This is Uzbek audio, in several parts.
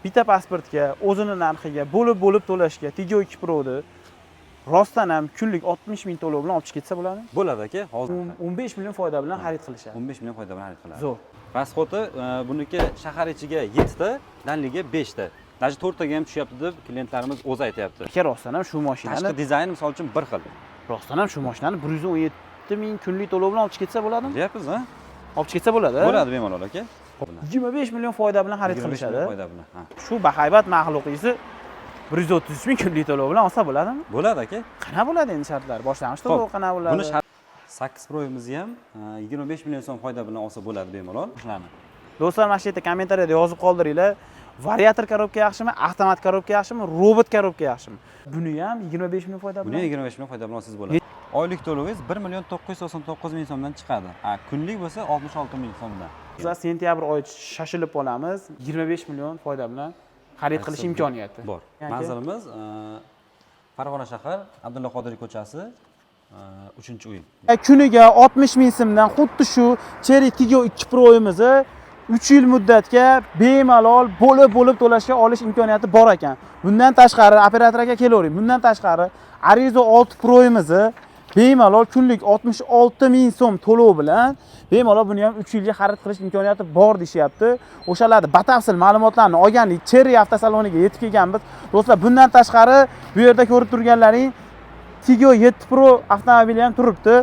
bitta pasportga o'zini narxiga bo'lib to'lashga Tiggo 2 Pro'ni rostdan ham kunlik 60 ming to'lov bilan olib chiqib ketsa bo'ladi. Bo'ladi aka. Hozir 15 million foyda bilan xarid qilishadi. 15 million foyda bilan xarid qiladi. Zo'r. Pasporti buniki shahar ichiga 7 ta, danliga 5 ta. Даже 4 taga ham tushyapti deb klientlarimiz o'zi aytayapti. Aka rostdan ham shu mashinani Tashqi dizayni misol uchun bir xil. rostdan ham shu mashinani 117 ming kunlik to'lov bilan olib chiqib ketsa bo'ladimi? Deyapmiz, ha? Olib chiqib ketsa bo'ladi. Bo'ladi bemalol aka. 25 million foyda bilan xarid qilishadi. Foyda bilan. Ha. Shu bahaybat maxluqingizni 133 ming kunlik to'lov bilan olsa bo'ladimi? Bo'ladi aka. Qanaqa bo'ladi endi shartlar? Boshlang'ich to'lov qanaqa bo'ladi? Buni 8 Pro'mizni ham 25 million so'm foyda bilan olsa bo'ladi bemalol. Shularni. Do'stlar, mana shu yerda kommentariyada yozib qoldiringlar. Variator korobka yaxshimi, avtomat korobka yaxshimi, robot korobka yaxshimi? Buni ham 25 million foyda bilan. Buni 25 million foyda bilan olsangiz bo'ladi. Oylik to'lovingiz 1 million 999 ming so'mdan chiqadi. Kunlik bo'lsa 66 ming so'mdan. Biz sentyabr oyi shoshilib olamiz. 25 million foyda bilan xarid qilish imkoniyati bor. Manzilimiz Farg'ona shahar, Abdulla Qodiriy ko'chasi, 3-uy. Kuniga 60 ming so'mdan xuddi shu Cherry Tiggo 2 Pro'imizni 3 yil muddatga bemalol bo'lib to'lashga olish imkoniyati bor ekan. Bundan tashqari operator aka kelavering. Bundan tashqari Arizo 6 Pro'imizni bemalol kunlik 66 ming so'm to'lov bilan bemalol buni ham 3 yilga xarid qilish imkoniyati bor deyapti. O'shalarni batafsil ma'lumotlarni olganlik Cherry avtosaloniga yetib kelganmiz. Do'stlar, bundan tashqari bu yerda ko'rib turganlaring Tiggo 7 Pro avtomobili ham turibdi.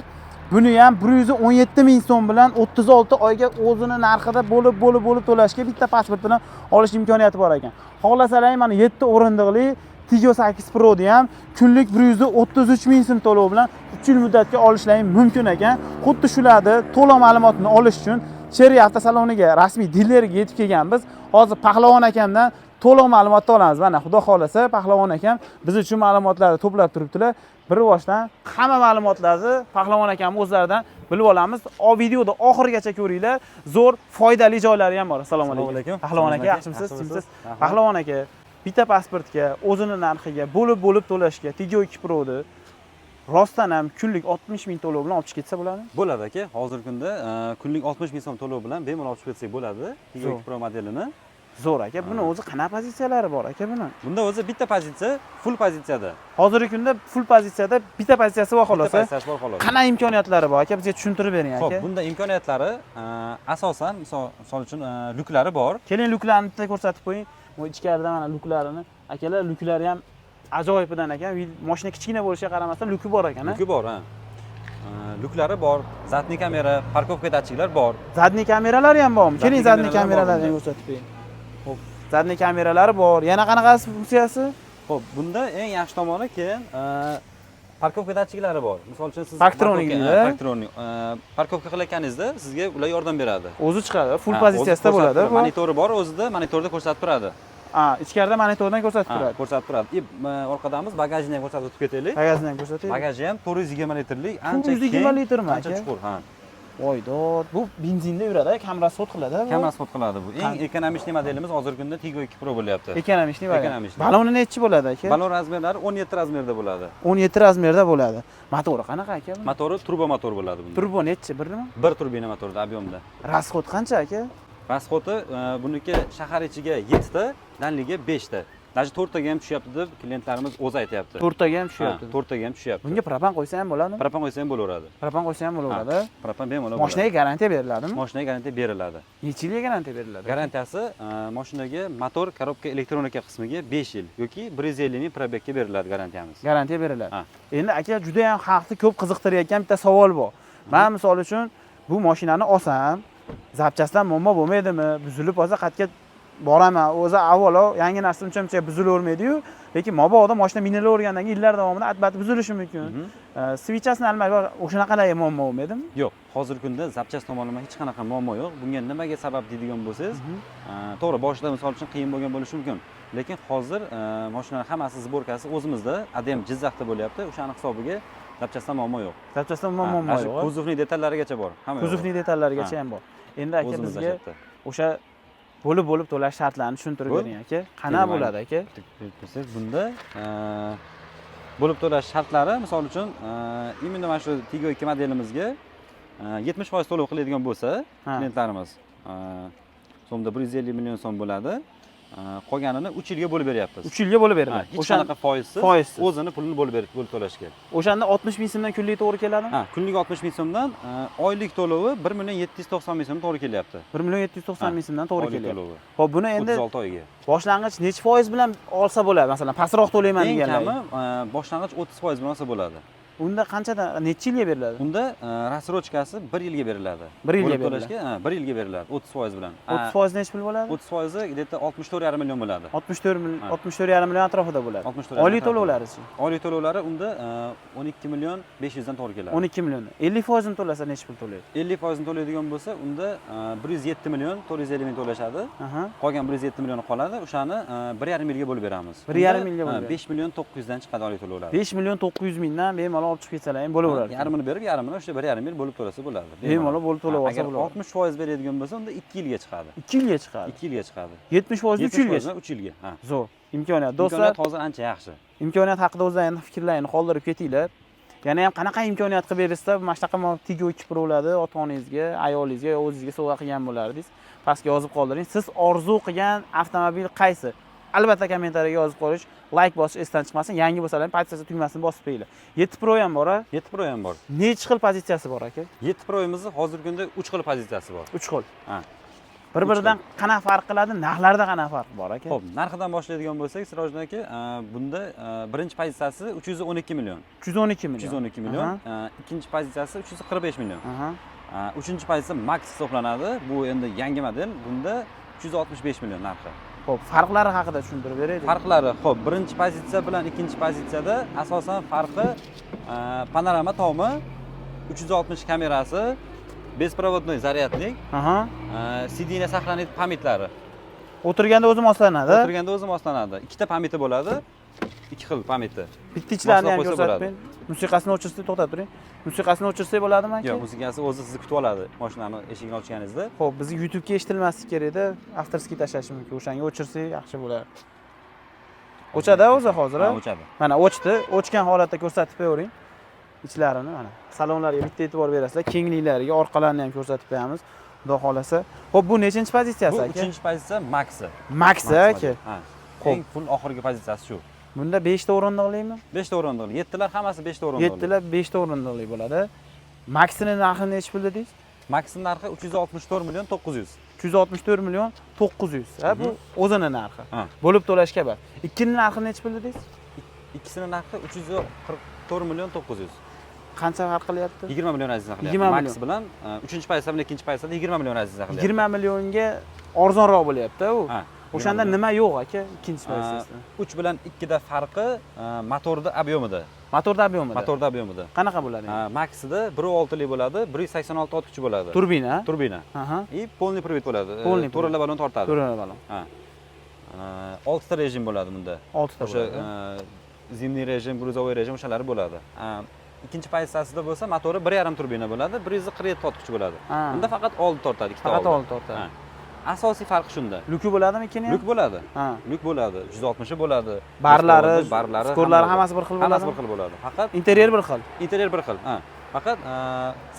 Buni ham 117 ming so'm bilan 36 oyga o'zini narxida bo'lib to'lashga bitta pasport bilan olish imkoniyati bor ekan. Xohlasalar mana 7 o'rindiqli Tiggo 8 Pro ni ham kunlik 133 ming so'm to'lov bilan 3 yil muddatga olishlaring mumkin ekan. Xuddi shularni to'liq ma'lumotni olish uchun Cherry avtosaloniga rasmiy dilerga yetib kelganmiz. Hozir Pahlavon akamdan to'liq ma'lumotni olamiz. Mana xudo xolasa Pahlavon akam biz uchun ma'lumotlarni to'plab turibdilar. Bir boshdan hamma ma'lumotlarni Pahlavon akam o'zlaridan bilib olamiz. O videoda oxirigacha ko'ringlar. Zo'r, foydali joylari ham bor. Assalomu alaykum. Pahlavon aka, yaxshimisiz? Kimsiz? Pahlavon aka, bitta pasportga o'zini narxiga bo'lib to'lashga Tiggo 2 Pro'ni rostdan ham kunlik 60 ming to'lov bilan olib chiqib ketsa bo'ladi? Bo'ladi aka. Hozirgi kunda kunlik 60 ming so'm to'lov bilan bemalol olib chiqib ketsak bo'ladi. Tiggo 2 Pro modelini. Zo'r aka. Buni o'zi qanaqa pozitsiyalari bor aka buni? Bunda o'zi bitta pozitsiya, full pozitsiyada. Hozirgi kunda full pozitsiyada bitta pozitsiyasi bor xolos. Pozitsiyasi bor xolos. Qanaqa imkoniyatlari bor aka? Bizga tushuntirib bering aka. Xo'p, bunda imkoniyatlari asosan misol uchun lyuklari bor. Keling, lyuklarni bitta ko'rsatib qo'ying. Bu ichkarida mana lyuklarini. Akalar, lyuklari ham ajoyibidan ekan. Mashina kichkina bo'lishiga qaramasdan lyuki bor ekan. Lyuki bor, ha. Lyuklari bor, zadniy kamera, parkovka datchiklar bor. Zadniy kameralari ham bormi? Keling, zadniy kameralarini ko'rsatib qo'ying. Xo'p, zadniy kameralari bor. Yana qanaqasi funksiyasi? Xo'p, bunda eng yaxshi tomoni keyin parkovka datchiklari bor. Misol uchun siz Parktronik, parkovka qilayotganingizda sizga ular yordam beradi. O'zi chiqadi, full pozitsiyasida bo'ladi. Monitori bor, o'zida monitorda ko'rsatib turadi. Ichkarida monitordan ko'rsatib turadi. Ko'rsatib turadi. Orqadamiz bagajni ham ko'rsatib o'tib ketaylik. Bagajni ham ko'rsating. Bagaji ham 420 litrlik, ancha keng. 420 litrmi? Ancha chuqur, ha. Voydod, bu benzinda yuradi, kam rasxod qiladi. Kam rasxod qiladi bu. Eng ekonomik modelimiz hozirgi kunda Tiggo 2 Pro bo'lyapti. Ekonomik variant. Baloni nechi bo'ladi aka? Balon razmerlari 17 razmerda bo'ladi. 17 razmerda bo'ladi. Motori qanaqa aka? Motori turbo motor bo'ladi bunda. Turbo nechi? Birmi? 1 turbina motorda ob'yomda. Rasxod qancha aka? Rasxodi buniki shahar ichiga 7 ta, danliga 5 ta. Даже 4 taga ham tushyapti deb klientlarimiz o'zi aytayapti. 4 taga ham tushyapti. 4 taga ham tushyapti. Bunga propan qo'ysa ham bo'ladimi? Propan qo'ysa ham bo'laveradi. Propan qo'ysa ham bo'laveradi. Propan bemalol bo'ladi. Mashinaga garantiya beriladimi? Mashinaga garantiya beriladi. Necha yilga garantiya beriladi? Garantiyasi mashinaga motor, korobka, elektronika qismiga 5 yil yoki 150 ming probegga beriladi garantiyamiz. Garantiya beriladi. Endi aka, juda ham xalqni ko'p qiziqtirayotgan bitta savol bor. Men misol uchun bu mashinani olsam, zapchastdan muammo bo'lmaydimi? Buzilib qolsa qayerga boraman. O'zi avvalo yangi narsa uncha buzilavermaydi-yu, lekin mabodo mashina minilavergandan keyin yillar davomida atbati buzilishi mumkin. Svichasini almashtirib o'shanaqalarga muammo bo'lmaydimi? Yo'q, hozirgi kunda zapchast tomonlama hech qanaqa muammo yo'q. Bunga nimaga sabab deydigan bo'lsangiz, to'g'ri, boshida misol uchun qiyin bo'lgan bo'lishi mumkin. Lekin hozir mashinalar hammasi sborkasi o'zimizda, adem Jizzaxda bo'lyapti. O'shaning hisobiga zapchastdan muammo yo'q. Zapchastdan muammo yo'q. Kuzovning detallarigacha bor. Hamma Kuzovning detallarigacha ham bor. Endi aka bizga o'sha bo'lib to'lash shartlarini tushuntirib bering aka. Qanaqa bo'ladi aka? Bunda bo'lib to'lash shartlari, misol uchun, imенно mana shu Tiggo 2 modelimizga 70% to'lov qiladigan bo'lsa, klientlarimiz so'mda 150 million so'm bo'ladi. qolganini 3 yilga bo'lib beryapmiz. 3 yilga bo'lib beriladi. Hech qanaqa foizsiz o'zini pulini bo'lib to'lash kerak. O'shanda 60 ming so'mdan kunlik to'g'ri keladimi? Ha, kunlik 60 ming so'mdan oylik to'lovi 1 million 790 ming so'm to'g'ri kelyapti. 1 million 790 ming so'mdan to'g'ri Oylik kelyapti. to'lovi. Xo'p, buni endi 36 oyga. boshlang'ich necha foiz bilan olsa bo'ladi? Masalan, pastroq to'layman Eng deganlar. kami boshlang'ich 30% bilan olsa bo'ladi. Unda qanchadan necha yilga beriladi? Unda rassrochkasi 1 yilga beriladi. 1 yilga Bo'lib to'lashga 1 yilga beriladi 30% bilan. 30% necha pul bo'ladi? 30% где-то 64,5 million bo'ladi. 64,5 million atrofida bo'ladi. 64,5 Oylik to'lovlari-chi? Oylik to'lovlari unda 12 million 500 dan to'g'ri keladi. 12 million. 50% ni to'lasa necha pul to'laydi? 50% ni to'laydigan bo'lsa, unda 107 million 450 ming to'lashadi. Qolgan 107 million qoladi. O'shani 1,5 yilga bo'lib beramiz. 1,5 yilga bo'lib. 5 million 900 dan chiqadi oylik to'lovlar. 5 million 900 mingdan bemalol olib chiqib ketsalar ham bo'laveradi. Yarmini berib, yarmini o'sha 1,5 yil bo'lib to'lasa bo'ladi. Bemalol bo'lib to'lab olsa Agar bo'ladi. 60% beradigan bo'lsa, unda 2 yilga chiqadi. 2 yilga chiqadi. 2 yilga chiqadi. 70% 3 yilga. 3 yilga. Ha. Zo'r. Imkoniyat. Do'stlar, Imkoniyat hozir ancha yaxshi. imkoniyat haqida o'zlaringiz fikrlarini qoldirib ketinglar. Yana ham qanaqa imkoniyat qilib bersizlar, mana shunaqa Tiggo 2 Pro'larni ota-onangizga, ayolingizga, o'zingizga sovg'a qilgan bo'lardingiz. Pastga yozib qoldiring. Siz orzu qilgan avtomobil qaysi? Albatta kommentariyaga yozib qolish, like bosish esdan chiqmasin. Yangi bo'lsalar ham pozitsiya tugmasini bosib qo'yinglar. 7 Pro ham bor-a? 7 Pro ham bor. Necha xil pozitsiyasi bor aka? 7 Pro'imizni hozirgi kunda 3 xil pozitsiyasi bor. 3 xil. Ha. Bir-biridan qanaqa farq qiladi? Narxlarda qanaqa farq bor aka? Xo'p, narxidan boshlaydigan bo'lsak, Sirojdan aka, bunda birinchi pozitsiyasi 312 million. 312 million. 312 million. Ikkinchi pozitsiyasi 345 million. Uchinchi pozitsiya Max hisoblanadi. Bu endi yangi model. Bunda 365 million narxi. Xo'p, farqlari haqida tushuntirib beraylik. Farqlari, xo'p, birinchi pozitsiya bilan ikkinchi pozitsiyada asosan farqi panorama tomi, 360 kamerasi, беспроводной zaryadnik, sidina saqlanib pamitlari. O'tirganda o'zi moslanadi. O'tirganda o'zi moslanadi. Ikkita pamiti bo'ladi. 2 xil pamiti. Bittichlarni ham ko'rsatib, musiqasini o'chirsak to'xtatib turing. Musiqasini o'chirsak bo'ladimi aka? Yo'q, musiqasi o'zi sizni kutib oladi mashinani eshigini ochganingizda. Xo'p, bizga YouTube'ga eshitilmasligi kerak edi. Avtorskiy tashlash mumkin. O'shanga o'chirsak yaxshi bo'lar. O'chadi o'zi hozir. Ha, o'chadi. Mana o'chdi. O'chgan holatda ko'rsatib qo'ying. Ichlarini mana salonlarga bitta e'tibor berasizlar. Kengliklariga, orqalarini ham ko'rsatib qo'yamiz. Xudo xolasa. Xo'p, bu nechinchi pozitsiyasi aka? Bu 3-pozitsiya Maxi. Maxi aka. Ha. Eng full oxirgi pozitsiyasi shu. Bunda 5 ta o'rindiqlimi? 5 ta o'rindiqli. 7 talar hammasi 5 ta o'rindiqli. 7 talar 5 ta o'rindiqli bo'ladi. Maxini narxi necha pul dedingiz? Maxning narxi 364 million 900. 364 million 900. Ha, bu o'zini narxi. Bo'lib to'lashga bor. Ikkining narxi necha pul dedingiz? Ikkisining narxi 344 million 900. Qancha farq qilyapti? 20 million aziz qilyapti. Max bilan 3-pozitsiya bilan 2-pozitsiyada 20 million aziz qilyapti. 20 millionga arzonroq bo'lyapti u. O'shanda nima yo'q aka? Ikkinchi pozitsiyasida. 3 bilan 2 da farqi motorda объемida. Motorda объемida. Motorda объемida. Qanaqa bo'ladi? Maxida 1.6 lik bo'ladi, 186 ot kuchi bo'ladi. Turbina. Turbina. И полный привод bo'ladi. To'rala balon tortadi. To'rala balon. Ha. 6 ta rejim bo'ladi bunda. 6 ta bo'ladi. O'sha zimniy rejim, грузовой rejim o'shalari bo'ladi. Ikkinchi pozitsiyasida bo'lsa motori 1.5 turbina bo'ladi, 147 ot kuchi bo'ladi. Bunda faqat old tortadi, ikkita faqat old tortadi. Asosiy farqi shunda. Lyuki bo'ladimi ikini ham? Lyuk bo'ladi. Lyuk bo'ladi, 160 bo'ladi. Barlari, skorlari hammasi bir xil bo'ladi. Hammasi bir xil bo'ladi. Faqat interyer bir xil. Interyer bir xil. Faqat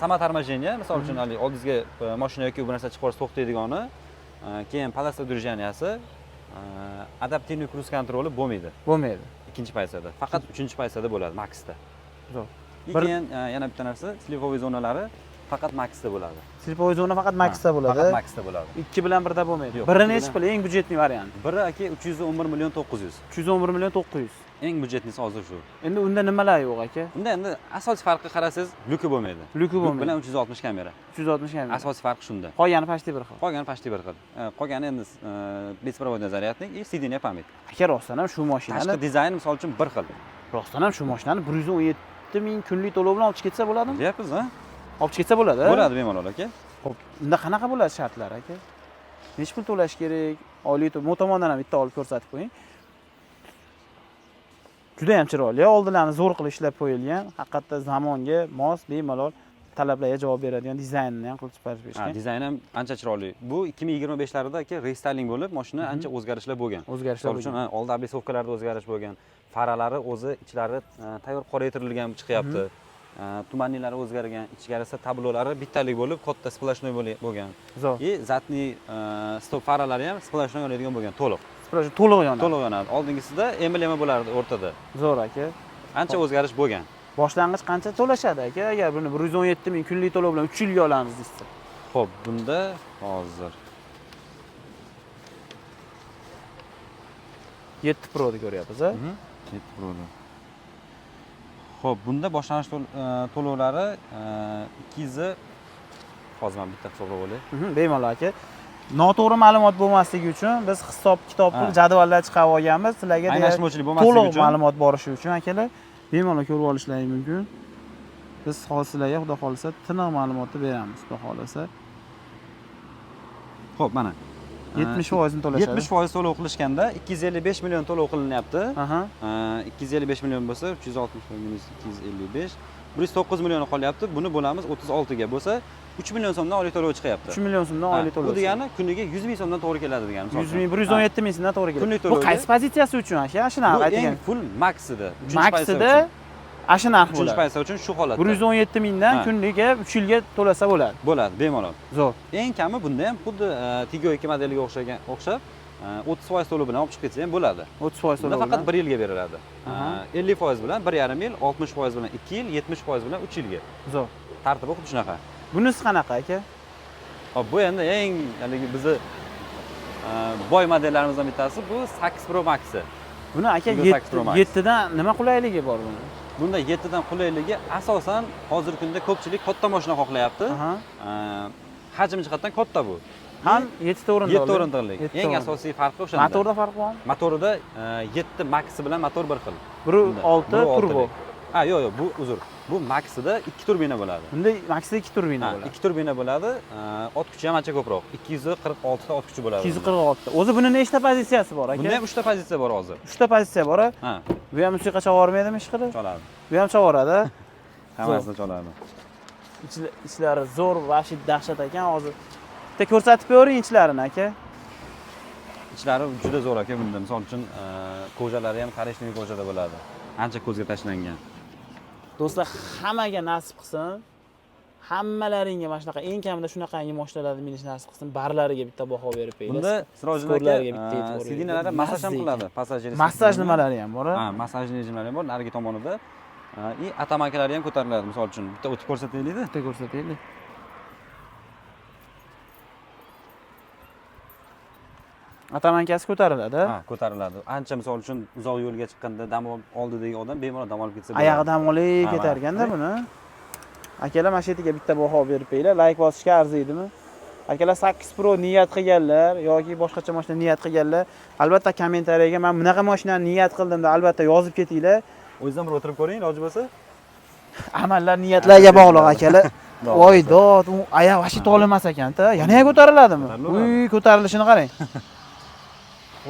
samotarmojeniya, misol uchun oldingizga mashina yoki bu narsa chiqib qolsa to'xtaydigani, keyin palasta движенияsi, adaptivniy kruz kontroli bo'lmaydi. Bo'lmaydi. Ikkinchi pozitsiyada. Faqat 3-pozitsiyada bo'ladi Maxda. Zo'r. Keyin yana bitta narsa, slivoviy zonalari faqat Maxda bo'ladi. Slivoviy zona faqat Maxda bo'ladi. Faqat Maxda bo'ladi. 2 bilan birda bo'lmaydi. Biri nechi pul? Eng byudjetli variant. Biri aka 311 million 900. 311 million 900. Eng byudjetlisi hozir shu. Endi unda nimalar yo'q aka? Unda endi asosiy farqi qarasangiz, lyuki bo'lmaydi. Lyuki bo'lmaydi. Bilan 360 kamera. 360 kamera. Asosiy farqi shunda. Qolgani почти bir xil. Qolgani почти bir xil. Qolgani endi беспроводной zaryadnik и sidina pamit. Aka rostdan ham shu mashinani tashqi dizayni misol uchun bir xil. Rostdan ham shu mashinani 117 ming kunlik to'lov bilan olib chiqib ketsa bo'ladimi? Deyapsiz, ha? Olib chiqib ketsa bo'ladi. Bo'ladi bemalol aka. Xo'p, unda qanaqa bo'ladi shartlari aka? Necha pul to'lash kerak? Oylik mo tomondan ham bitta olib ko'rsatib qo'ying. Juda ham chiroyli, oldilarni zo'r qilib ishlab qo'yilgan. Haqiqatda zamonga mos, bemalol talablarga javob beradigan dizaynni ham qilib chiqarib berishgan. Dizayn ham ancha chiroyli. Bu 2025larda aka restyling bo'lib, mashina ancha o'zgarishlar bo'lgan. O'zgarishlar uchun old oblisovkalarda o'zgarish bo'lgan. Faralari o'zi ichlari tayyor qoraytirilgan chiqyapti. Tumanlilari o'zgargan, ichkarisi tablolari bittalik bo'lib, katta splashnoy bo'lgan. Zo'r. И zatniy stop faralari ham splashnoy oladigan bo'lgan, to'liq. Pro to'liq yonadi. To'liq yonadi. Oldingisida emblema bo'lardi o'rtada. Zo'r aka. Ancha o'zgarish bo'lgan. Boshlang'ich qancha to'lashadi aka? Agar buni 117 ming kunlik to'lov bilan 3 yilga olamiz desa. Xo'p, bunda hozir 7 Pro ni ko'ryapmiz, a? 7 Pro. Xo'p, bunda boshlang'ich to'lovlari 200 hozir men bitta hisoblab olay. Bemalol aka. Noto'g'ri ma'lumot bo'lmasligi uchun biz hisob-kitob qilib jadvallar chiqarib olganmiz. Sizlarga Anglashmovchilik bo'lmasligi to'liq uchun ma'lumot borishi uchun akalar bemalol ko'rib olishlari mumkin. Biz hozir sizlarga xudo xolisa tiniq ma'lumotni beramiz, xudo xolisa. Xo'p, mana 70% ni to'lashadi. 70% to'lov qilishganda 255 million to'lov qilinyapti. Aha. 255 million bo'lsa, 360 minus 255 109 million qolyapti. Buni bo'lamiz 36 ga bo'lsa, 3 million so'mdan oylik to'lov chiqyapti. 3 million so'mdan oylik to'lov. Bu degani kuniga 100 ming so'mdan to'g'ri keladi degani. 100 ming, 117 ming so'mdan to'g'ri keladi. Kunlik Bu to'lovga- qaysi pozitsiyasi uchun aka? Shunaqa Bu aytgan. eng full maxida. Maxida ashu narx uchinchi bo'ladi. paysa uchun shu holatda 117 mingdan Ha. kunliga 3 yilga to'lasa bo'ladi. bo'ladi bemalol. Zo'r. Eng kami bunda ham xuddi Tiggo 2 modeliga o'xshab 30% to'lov bilan olib chiqib ketsa ham bo'ladi. 30% Bunda to'lov. faqat 1 yilga beriladi. Aha. 50% bilan 1,5 yil, 60% bilan 2 yil, 70% bilan 3 yilga. Zo'r. Tartibi xuddi shunaqa. Bunisi qanaqa aka? Hop, bu endi eng haligi bizni boy modellarimizdan bittasi bu 8 Pro Max. Buni aka Tiggo 8 Pro Max. 7 dan nima qulayligi bor buni? Bunda 7 dan qulayligi asosan hozirgi kunda ko'pchilik katta mashina xohlayapti. Aha. Hajm jihatdan katta bu. Ham 7 ta o'rindiqli. 7 o'rindiqlik. Eng asosiy farqi o'shanda. Motorda farq bormi? Motorida 7 Max bilan motor bir xil. Biri Bunda. 6 Biri turbo. Ha, yo'q, bu uzr. Bu Maxida 2 turbina bo'ladi. Bunda Maxida 2 turbina bo'ladi. 2 turbina bo'ladi. Ot kuchi ham ancha ko'proq. 246 ta ot kuchi bo'ladi. 246 ta. O'zi buni nechta pozitsiyasi bor aka? Bunda ham 3 ta pozitsiya bor hozir. 3 ta pozitsiya bor. Ha, Bu ham musiqa chavormaydimi ishqilib? choladi. Bu ham chavoradi. Hammasini choladi. Ichlari zo'r va dahshat ekan hozir. Bitta ko'rsatib bering ichlarini aka. Ichlari juda zo'r aka bunda. Misol uchun, ko'jalari ham korishniy ko'jada bo'ladi. Ancha ko'zga tashlangan. Do'stlar, hammaga nasib qilsin. Hammalaringga mana shunaqa eng kamida shunaqangi mashinalarni minish nasib qilsin. Barlariga bitta baho berib qo'yinglar. Bunda Sirojin Skorlariga bitta aka e'tibor sidinalari bering. massaj ham qiladi. Passajir. Massaj nimalari ham bor. Ha, massaj rejimlari ham bor narigi tomonida. Atamankalari ham ko'tariladi. Misol uchun bitta o'tib ko'rsataylik-da. Bitta ko'rsataylik. Atamankasi ko'tariladi. Ha, ko'tariladi. Ancha misol uchun uzoq yo'lga chiqqanda dam oldidagi odam bemalol dam olib ketsa bo'ladi. Oyog'i dam olib Ha, ketarganda ha. buni. Akalar mana shu yerga bitta baho berib qo'yinglar. Like bosishga arziydimi? Akalar 8 Pro niyat qilganlar yoki boshqacha mashina niyat qilganlar, albatta kommentariyaga men bunaqa mashinani niyat qildim deb albatta yozib ketinglar. O'zingizdan bir o'tirib ko'ring, iloji bo'lsa. Amallar niyatlarga bog'liq akalar. Voy dod, u oyoq vashi to'limas ekan-da. Yana ko'tariladimi? Uy, ko'tarilishini qarang.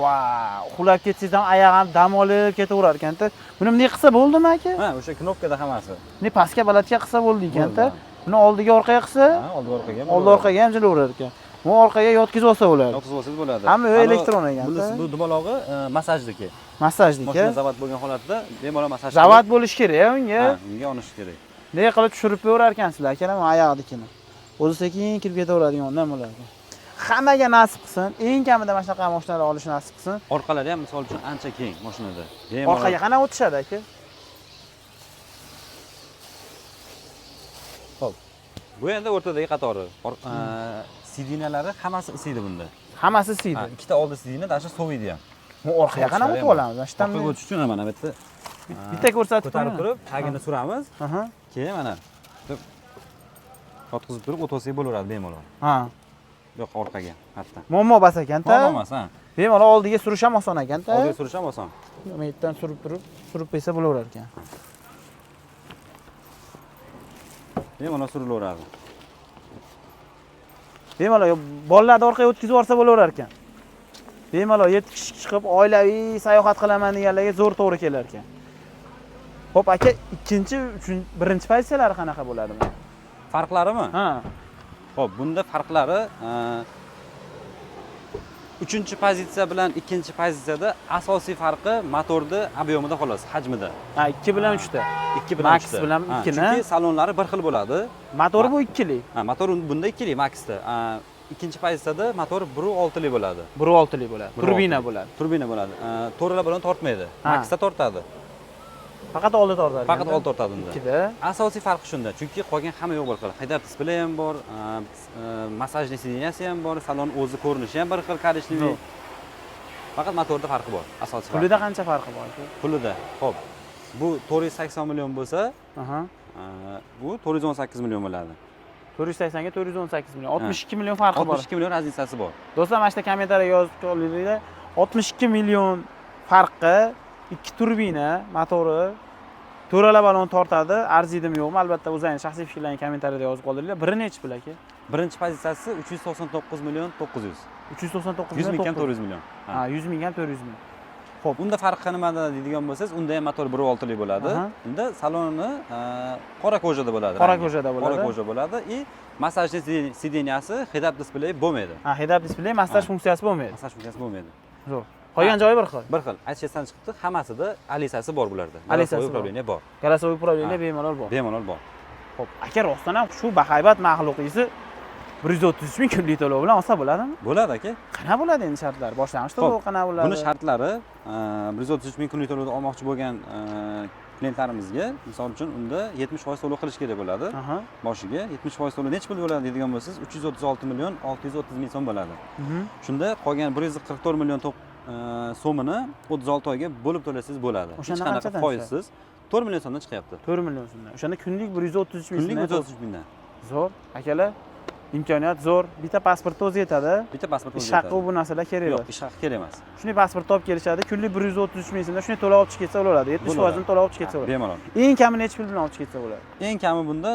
Vau, xulab ketsangiz ham oyoq ham dam olib ketaverar ekan-da. Buni bunday qilsa bo'ldimi aka? Ha, o'sha knopkada hammasi. Ne pastga balandga qilsa bo'ldi ekan-da. Buni oldiga orqaga qilsa, Ha, oldi orqaga ham. oldi orqaga ham jilaverar ekan. Bu orqaga yotkizib olsa bo'ladi. Yo'qsiz bo'lsangiz bo'ladi. Hamma elektron ekan-da. Bu dumalog'i massajniki. Massajniki. Mashina zavod bo'lgan holatda bemalol massaj. Zavod bo'lish kerak unga. Ha, unga olish kerak. Nega qilib tushirib qo'yar ekansizlar akalar, men oyog'idikini. O'zi sekin kirib ketaveradigan ondan bo'ladi. Hammaga nasib qilsin, eng kamida mana shunaqa mashinalar olish nasib qilsin. Orqalari ham misol uchun ancha keng mashinada. Orqaga qana o'tishadi aka? Xo'p. Bu endi o'rtadagi qatori. Sidinalari hammasi isiydi bunda. Hammasi siydi. Ikkita oldi sidina, dasha soviydi ham. Bu orqaga qana o'tib olamiz. Mana shu Orqaga yerdan o'tish uchun mana bitta bitta ko'rsatib ko'tarib turib. turib, tagini suramiz. Aha. Keyin mana yotqizib turib o'tolsak bo'laveradi bemalol. Ha. Yo'q, orqaga, hatto. Muammo bas ekanda. Muammo emas, ha. Bemalol oldiga surish ham oson ekanda. Oldiga surish ham oson. Men yerdan surib turib, surib qo'ysa bo'laverar ekan. Bemalol surilaveradi. Bemalol bolalarni orqaga o'tkazib yuborsa bo'laverar ekan. Bemalol 7 kishi chiqib oilaviy sayohat qilaman deganlarga zo'r to'g'ri kelar ekan. Xo'p aka, ikkinchi, birinchi pozitsiyalari qanaqa bo'ladi buni? Farqlarimi? Ha. Xo'p, bunda farqlari 3-pozitsiya bilan 2-pozitsiyada asosiy farqi motorda ob'yomida xolos, hajmida. Ha, 2 bilan 3 ta. 2 bilan Max 3 ta. bilan 2 ni. Chunki salonlari bir xil bo'ladi. Motori bu 2 li. Ha, motor bunda 2 li Maxda. ikkinchi pozitsiyada motor 1.6 lik bo'ladi. 1.6 lik bo'ladi. Turbina bo'ladi. Turbina bo'ladi. To'rala bilan tortmaydi. Ha. Maxda tortadi. Faqat oldi tortadi. Faqat oldi tortadi unda. Ikkida. Asosiy farqi shunda, chunki qolgan hamma yo'q bir xil. Haydab displey ham bor, massajli sideniyasi ham bor, salon o'zi ko'rinishi ham bir xil, korishniy. Faqat motorda farqi bor, asosiy farqi. Pulida qancha farqi bor? Pulida. Xo'p. Bu 480 million bo'lsa, Aha. bu 418 million bo'ladi. 480 ga 418 million. 62 million farqi bor. 62 million razitsasi bor. Do'stlar, mana shu kommentariyaga yozib qo'yinglar. 62 million farqi, ikki turbina motori, to'rala balon tortadi, arziydimi yo'qmi? Albatta o'zingizning shaxsiy fikrlaringizni kommentariyada yozib qoldiringlar. Biri nechi pul aka? Birinchi pozitsiyasi 399 million 900. 399 100 million. ming ham 400 million. Ha, 100 ming ham 400 ming. Xo'p, unda farqi nimada deydigan bo'lsangiz, unda ham motor 1.6 lik bo'ladi. Aha. Unda saloni qora kojada bo'ladi. Qora kojada bo'ladi. Qora koja bo'ladi и massajli sideniyasi head-up displey bo'lmaydi. Ha, head-up displey, massaj funksiyasi bo'lmaydi. Massaj funksiyasi bo'lmaydi. Zo'r. Qolgan joyi bir xil. Bir xil. Aytishdan chiqibdi, hammasida alisasi bor bularda. Alisasi upravleniya bor. Голосовой управление bemalol bor. Bemalol bor. Xo'p, aka rostdan ham shu bahaybat maxluqingizni 130 ming kunlik to'lov bilan olsa bo'ladimi? Bo'ladi aka. Qana bo'ladi endi shartlari? Boshlang'ich to'lov qana bo'ladi? Buni shartlari 133 ming kunlik to'lovda olmoqchi bo'lgan klientlarimizga, misol uchun unda 70% to'lov qilish kerak bo'ladi. Aha. Boshiga 70% to'lov necha pul bo'ladi deydigan bo'lsangiz, 336 million 630 ming so'm bo'ladi. Shunda qolgan 144 million so'mini 36 oyga bo'lib to'lasangiz bo'ladi. O'shanda Hech qanaqa qanchadan foizsiz 4 million so'mdan chiqyapti. 4 million so'mdan. O'shanda kunlik 133 ming. Kunlik 133 mingdan. Zo'r. Akalar, imkoniyat zo'r. Bitta pasportni o'zi yetadi. Bitta pasport o'zi Ish haqqi bu narsalar kerak yo'q. emas. Ish haqqi kerak emas. Shunday pasportni olib kelishadi. Kunlik 133 ming so'mdan shunday to'lov olib chiqib ketsa bo'ladi. 70% ni to'lov olib chiqib ketsa bo'ladi. Bemalol. Eng kami necha pul bilan olib chiqib ketsa bo'ladi? Eng kami bunda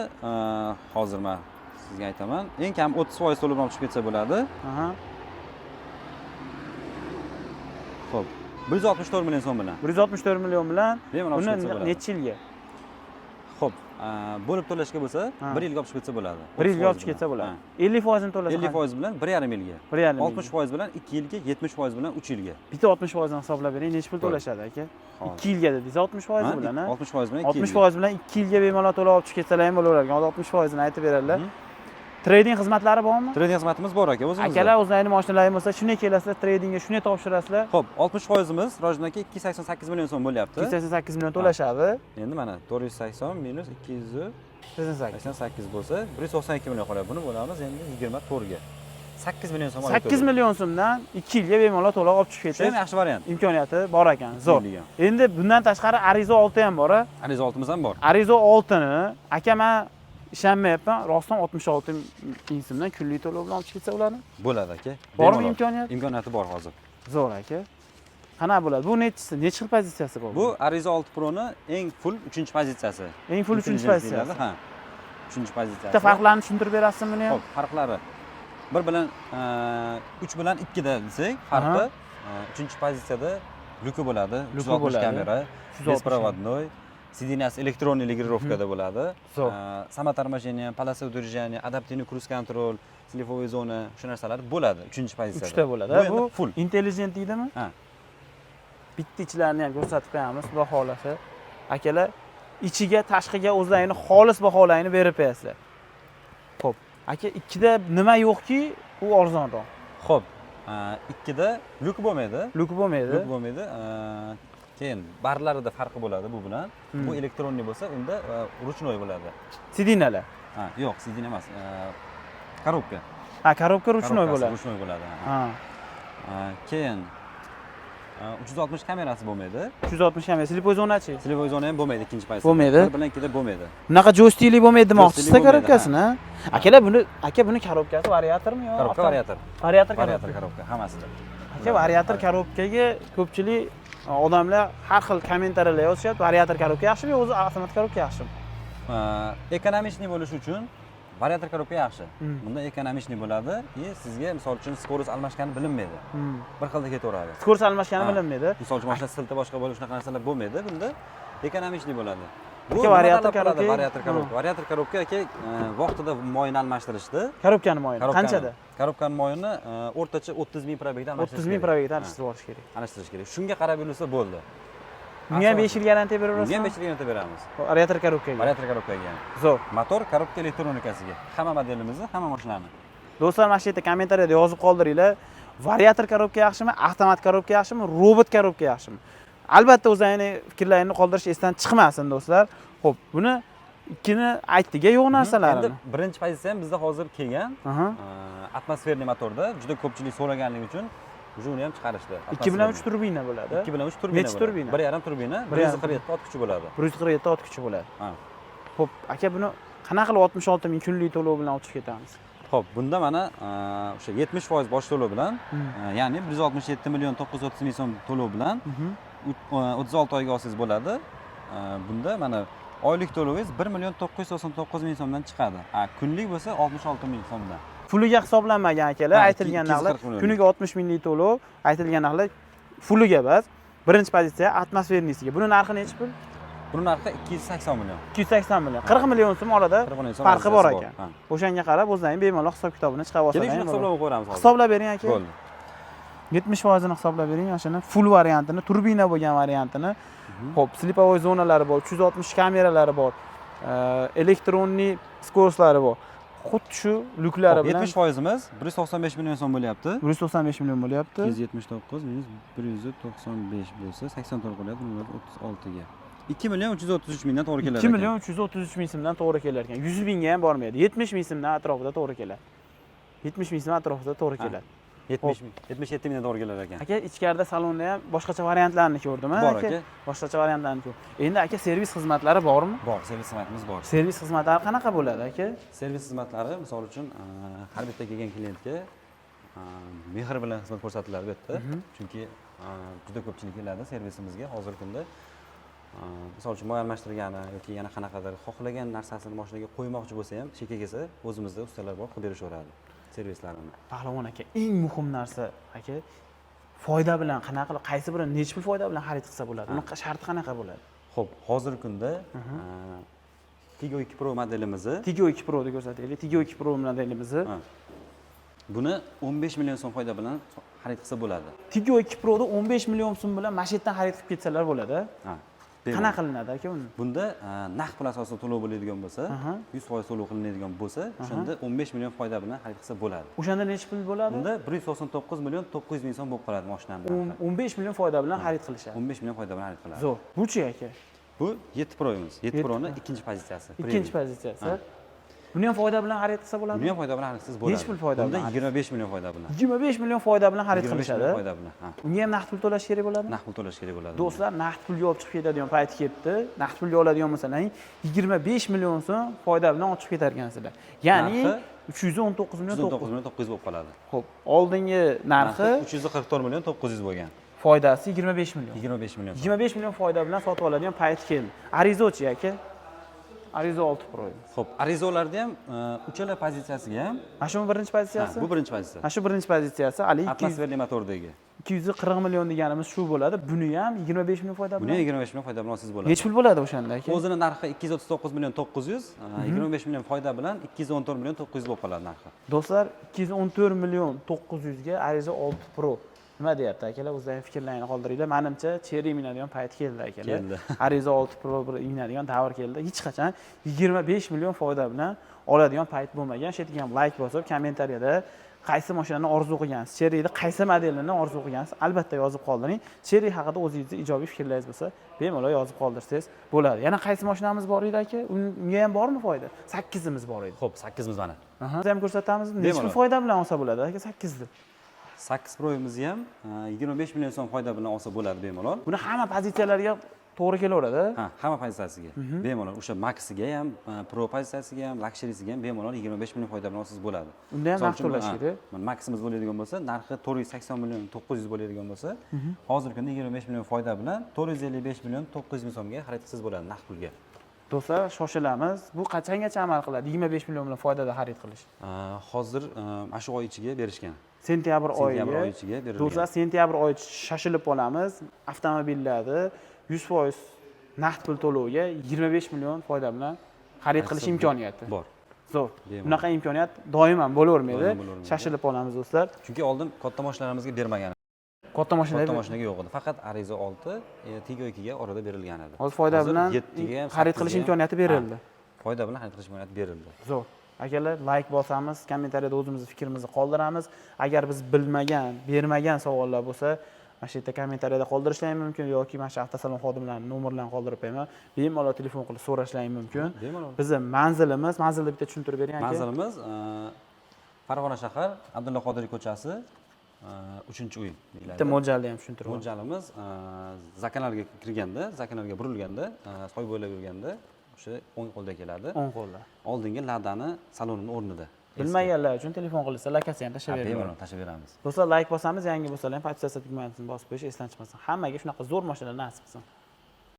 hozir men sizga aytaman. Eng kami 30% to'lov bilan olib chiqib ketsa bo'ladi. Aha. Xo'p. 164 million so'm bilan. 164 million bilan Bemalol olib chiqib ketsa bo'ladi. necha yilga? Xo'p, bo'lib to'lashga bo'lsa, 1 yilga olib chiqib ketsa bo'ladi. 1 yilga olib chiqib ketsa bo'ladi. 50% ni to'lasa 50% bilan 1,5 yilga. 1,5 60% bilan 2 yilga, 70% bilan 3 yilga. Bitta 60% ni hisoblab bering, necha pul to'lashadi aka? 2 yilga dedingiz, 60% bilan, 60% bilan 2 yilga. 60% bilan 2 yilga bemalol to'lov olib chiqib ketsalar ham bo'laveradi. 60% ni aytib beradilar. Trading xizmatlari bormi? Trading xizmatimiz bor aka, o'zimizda. Akalar o'zlaringiz mashinalaringiz bo'lsa, shunday kelasizlar, tradingga shunday topshirasizlar. Xo'p, 60%imiz Rojnaka 288 million so'm bo'lyapti. 288 million to'lashadi. Endi mana 480 minus 288 bo'lsa, 192 million qoladi. Buni bo'lamiz endi 24 ga. 8 million so'm olib 8 million so'mdan 2 yilga bemalol to'lov olib chiqib Shu ham ketish yaxshi variant. imkoniyati bor ekan. Zo'r. Endi bundan tashqari Arizo 6 ham bor. Ariza 6miz ham bor. Arizo 6ni aka men ishonmayapman, rostdan 66 ming so'mdan kunlik to'lov bilan olib chiqib ketsa bo'ladi? Bo'ladi aka. Bormi imkoniyat? Imkoniyati bor hozir. Zo'r aka. Qanaqa bo'ladi? Bu nechisi? Necha xil pozitsiyasi bor? Bu Ariza 6 Pro ni eng full 3-pozitsiyasi. Eng full 3-pozitsiyasi. Ha. 3-pozitsiyasi. Bitta farqlarini tushuntirib berasizmi buni ham? Xo'p, farqlari. 1 bilan 3 bilan 2 da desak, farqi 3-pozitsiyada lyuki bo'ladi, 360 kamera, беспроводной, sideniyasi elektronniy legirovkada bo'ladi. Samoторможение, полоса удержания, adaptivniy cruise control, slivoviy zona, shu narsalar bo'ladi 3-pozitsiyada. 3 ta bo'ladi. Bu full intelligent deydimi? Ha. Bitta ichlarini ham ko'rsatib qo'yamiz, xudo xolasa. Akalar, ichiga, tashqiga o'zlarini xolis baholarini berib qo'yasizlar. Xo'p, aka, ikkida nima yo'qki, u arzonroq? Xo'p, ikkida lyuk bo'lmaydi. Lyuk bo'lmaydi. Lyuk bo'lmaydi. Keyin barlarida farqi bo'ladi bu bilan. Bu elektronniy bo'lsa, unda ruchnoy bo'ladi. Sidinalar. Ha, yo'q, sidina emas. Korobka. Ha, korobka ruchnoy bo'ladi. Ruchnoy bo'ladi. Ha. Keyin 360 kamerasi bo'lmaydi. 360 kamera, slivoy zonachi? Slivoy zona ham bo'lmaydi ikkinchi paytda. Bo'lmaydi. Bir bilan ikkida bo'lmaydi. Bunaqa joystikli bo'lmaydi demoqchisiz korobkasini. Akalar, buni korobkasi variatormi yo? Korobka variator. Variator korobka hammasida. Aka, variator korobkaga ko'pchilik odamlar har xil kommentariyalar yozishyapti. Variator korobka yaxshimi yo o'zi avtomat korobka yaxshimi? Ekonomичный bo'lish uchun variator korobka yaxshi. Bunda ekonomичный bo'ladi va sizga misol uchun skorost almashgani bilinmaydi. Bir xilda ketaveradi. Skorost almashgani bilinmaydi. Misol uchun mashina silta boshqa bo'lib shunaqa narsalar bo'lmaydi. Bunda ekonomичный bo'ladi. Bu variator korobka. Variator korobka aka vaqtida moyini almashtirishdi. Korobkani moyini qanchada? Korobkani moyini o'rtacha 30 ming probegda almashtirish 30 ming probegda almashtirish kerak. Almashtirish kerak. Shunga qarab yurilsa bo'ldi. Bunga ham 5 yil garantiya beraverasizmi? Bunga ham 5 yil garantiya beramiz. Variator korobkaga. Variator korobkaga. Zo'r. Motor korobka elektronikasiga. Hamma modelimizni, hamma mashinani. Do'stlar, mana shu yerda kommentariyada yozib qoldiringlar. Variator korobka yaxshimi, avtomat korobka yaxshimi, robot korobka yaxshimi? Albatta o'zingizning fikrlaringizni qoldirish esdan chiqmasin do'stlar. Xo'p, buni ikkini aytdik-a yo'q narsalarni. Endi birinchi pozitsiya ham bizda hozir kelgan. Atmosferniy motorda juda ko'pchilik so'raganligi uchun uni ham chiqarishdi. 2 bilan 3 turbina bo'ladi. 2 bilan 3 turbina. Necha turbina? 1,5 turbina, 147 ot kuchi bo'ladi. 147 ot kuchi bo'ladi. Ha. Xo'p, aka buni qanaqa qilib 66 ming kunlik to'lov bilan o'tib ketamiz? Xo'p, bunda mana o'sha 70% bosh to'lov bilan, ya'ni 167 million 930 ming so'm to'lov bilan 36 oyga olsangiz bo'ladi. Bunda mana oylik to'lovingiz 1 million 999 ming so'mdan chiqadi. Kunlik bo'lsa 66 ming so'mdan. Puliga hisoblanmagan akalar, aytilgan narxlar kuniga 60 minglik to'lov, aytilgan narxlar fuliga bas. Birinchi pozitsiya atmosferniysiga. Buni narxi necha pul? Buni narxi 280 million. 280 million. 40 million so'm orada farqi bor ekan. O'shanga qarab o'zingiz bemalol hisob kitobini chiqarib olsangiz. Keling, shuni hisoblab qo'yamiz hozir. Hisoblab bering aka. Bo'ldi. 70% ni hisoblab bering, o'shani full variantini, turbina bo'lgan variantini. Xo'p, slipovoy zonalari bor, 360 kameralari bor, elektronniy skorstlari bor. Xuddi shu lyuklari bilan 70%imiz 195 million so'm bo'lyapti. 195 million bo'lyapti. 279 minus 195 bo'lsa 84 qo'lyapti, 36 ga. 2 million 333 mingdan to'g'ri keladi. 2 million 333 ming so'mdan to'g'ri kelar ekan. 100 mingga ham bormaydi. 70 ming so'mdan atrofida to'g'ri keladi. 70 ming so'm atrofida to'g'ri keladi. 70 ming, 77 mingdan to'g'ri kelar ekan. Aka, ichkarida salonda ham boshqacha variantlarni ko'rdim, Bor aka. Boshqacha variantlarni ko'rdim. Endi aka, servis xizmatlari bormi? Bor, servis xizmatimiz bor. Servis xizmatlari qanaqa bo'ladi aka? Servis xizmatlari misol uchun har bitta kelgan klientga mehr bilan xizmat ko'rsatiladi bu yerda. Chunki juda ko'pchilik keladi servisimizga hozirgi kunda. Misol uchun moy almashtirgani yoki yana qanaqadir xohlagan narsasini mashinaga qo'ymoqchi bo'lsa ham, chekka kelsa, o'zimizda ustalar bor, qilib berishaveradi servislarni. Pahlavon aka, eng muhim narsa aka, foyda bilan qanaqa qilib, qaysi birini necha pul foyda bilan xarid qilsa bo'ladi? Uni sharti qanaqa bo'ladi? Xo'p, hozirgi kunda Tiggo 2 Pro modelimizni, Tiggo 2 Pro deb ko'rsataylik. Tiggo 2 Pro modelimizni buni 15 million so'm foyda bilan xarid qilsa bo'ladi. Tiggo 2 Pro da 15 million so'm bilan mashindan xarid qilib ketsalar bo'ladi. Qanaqa qilinadi aka uni? Bunda naqd pul asosida to'lov bo'ladigan bo'lsa, 100% to'lov qilinadigan bo'lsa, o'shanda 15 million foyda bilan xarid qilsa bo'ladi. O'shanda necha pul bo'ladi? Bunda 199 million 900 ming so'm bo'lib qoladi mashinani. 15 million foyda bilan xarid qilishadi. 15 million foyda bilan xarid qiladi. Zo'r. Bu-chi aka? Bu 7 Pro'miz. 7 Pro'ning ikkinchi pozitsiyasi. Ikkinchi pozitsiyasi. Buni ham foyda bilan xarid qilsa bo'ladi? Buni ham foyda bilan xarid qilsangiz bo'ladi. Necha pul foyda bilan? Bunda 25 million foyda bilan. 25 million foyda bilan xarid qilishadi. Foyda bilan. Unga ham naqd pul to'lash kerak bo'ladi? Naqd pul to'lash kerak bo'ladi. Do'stlar, naqd pulga olib chiqib ketadigan payt kelibdi. Naqd pulga oladigan bo'lsalaring, 25 million so'm foyda bilan olib chiqib ketar ekansizlar. Ya'ni 319 million 900 million 900 bo'lib qoladi. Xo'p, oldingi narxi 344 million 900 bo'lgan. Foydasi 25 million. 25 million. 25 million foyda bilan sotib oladigan payt keldi. Arizochi aka. Arizo 6 Pro. Xo'p, arizolarda ham uchala pozitsiyasiga ham. Mana shu birinchi pozitsiyasi? Bu birinchi pozitsiya. Mana shu birinchi pozitsiyasi, ali atmosferniy motordagi. 240 million deganimiz shu bo'ladi. Buni ham 25 million foyda bilan. Buni 25 million foyda bilan olsangiz bo'ladi. Necha pul bo'ladi o'shanda aka? O'zini narxi 239 million 900, 25 million foyda bilan 214 million 900 bo'lib qoladi narxi. Do'stlar, 214 million 900 ga Arizo 6 Pro. Nima deyapti akalar? O'zlaring fikrlaringni qoldiringlar. Menimcha cherry minadigan payt keldi akalar. Keldi. Arizo 6 Pro bir minadigan davr keldi. Hech qachon 25 million foyda bilan oladigan payt bo'lmagan. Shu yerga ham like bosib, kommentariyada qaysi mashinani orzu qilgansiz, cherryni qaysi modelini orzu qilgansiz, albatta yozib qoldiring. Cherry haqida o'zingizning ijobiy fikrlaringiz bo'lsa, bemalol yozib qoldirsangiz bo'ladi. Yana qaysi mashinamiz bor edi aka? Unga ham bormi foyda? 8imiz bor edi. Xo'p, 8imiz mana. Biz ham ko'rsatamiz. Necha pul foyda bilan olsa bo'ladi aka 8ni? 8 Pro'mizni ham 25 million so'm foyda bilan olsa bo'ladi bemalol. Buni hamma pozitsiyalarga to'g'ri kelaveradi. Hamma pozitsiyasiga. Bemalol o'sha Max'ga ham, Pro pozitsiyasiga ham, Luxury'siga ham bemalol 25 million foyda bilan olsangiz bo'ladi. Unda ham naqd to'lash kerak. Mana Max'imiz bo'ladigan bo'lsa, narxi 480 million 900 bo'ladigan bo'lsa, hozirgi kunda 25 million foyda bilan 455 million 900 ming so'mga xarid qilsangiz bo'ladi naqd pulga. Do'stlar, shoshilamiz. Bu qachongacha amal qiladi? 25 million bilan foydada xarid qilish. Hozir mana shu oy ichiga berishgan. Sentyabr oyiga berilgan. Do'stlar, sentyabr oyi shoshilib olamiz. Avtomobillarni 100% naqd pul to'loviga 25 million foyda bilan xarid qilish imkoniyati bor. Zo'r. Bunaqa imkoniyat doim ham bo'lavermaydi. Shoshilib olamiz do'stlar. Chunki oldin katta mashinalarimizga bermagan. Katta mashinaga yo'q edi. Faqat Arizo 6, Tiggo 2 ga orada berilgan edi. Hozir foyda bilan xarid qilish imkoniyati berildi. Foyda bilan xarid qilish imkoniyati berildi. Zo'r. Akalar, like bosamiz, kommentariyada o'zimizni fikrimizni qoldiramiz. Agar biz bilmagan, bermagan savollar bo'lsa, mana shu yerda kommentariyada qoldirishlaring mumkin yoki mana shu avtosalon xodimlarining nomerlarini qoldirib qo'yaman. Bemalol telefon qilib so'rashlaring mumkin. Bemalol. Bizning manzilni bitta tushuntirib bering aka. Manzilimiz Farg'ona shahar, Abdulla Qodiriy ko'chasi, 3-uy deyiladi. Bitta mo'ljalni ham tushuntirib. Mo'ljalimiz zakanlarga kirganda, zakanlarga burilganda, soy bo'ylab yurganda o'sha o'ng qo'lda keladi. O'ng qo'lda. Oldingi ladani salonining o'rnida. Bilmaganlar uchun telefon qilsa, lokasiya ham tashlab Bemalol beraman. tashlab beramiz. Do'stlar, like bosamiz, yangi bo'lsalar ham podpisatsiya tugmasini bosib qo'yish esdan chiqmasin. Hammaga shunaqa zo'r mashinalar nasib qilsin.